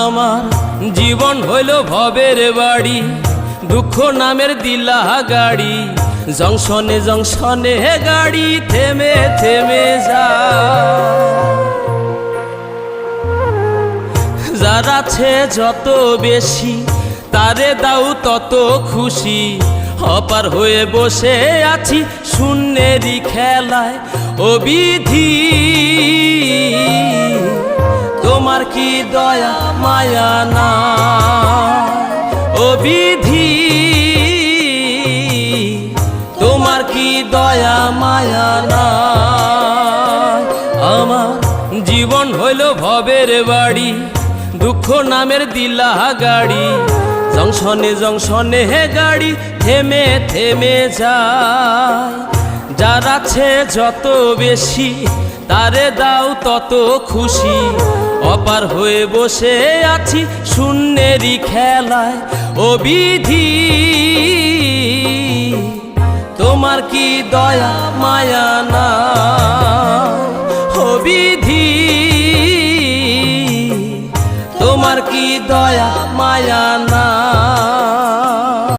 আমার জীবন হইল ভবের বাড়ি, দুঃখ নামের দিলা গাড়ি, জংশনে জংশনে গাড়ি থেমে থেমে যায়। যার আছে যত বেশি তারে দাও তত খুশি, অপার হয়ে বসে আছি শূন্যেরই খেলায়। ও বিধি তোমার কি দয়া মায়া না, ও বিধি তোমার কি দয়া মায়া না। আমার জীবন হইল ভবের বাড়ি, দুঃখ নামের দিলা গাড়ি, জংশনে জংশনে গাড়ি থেমে থেমে যায়। যার আছে যত বেশি তারে দাও তত খুশি, অপার হয়ে বসে আছি শূন্যেরই খেলায়। ও বিধি তোমার কি দয়া মায়া না, ও বিধি তোমার কি দয়া মায়া না।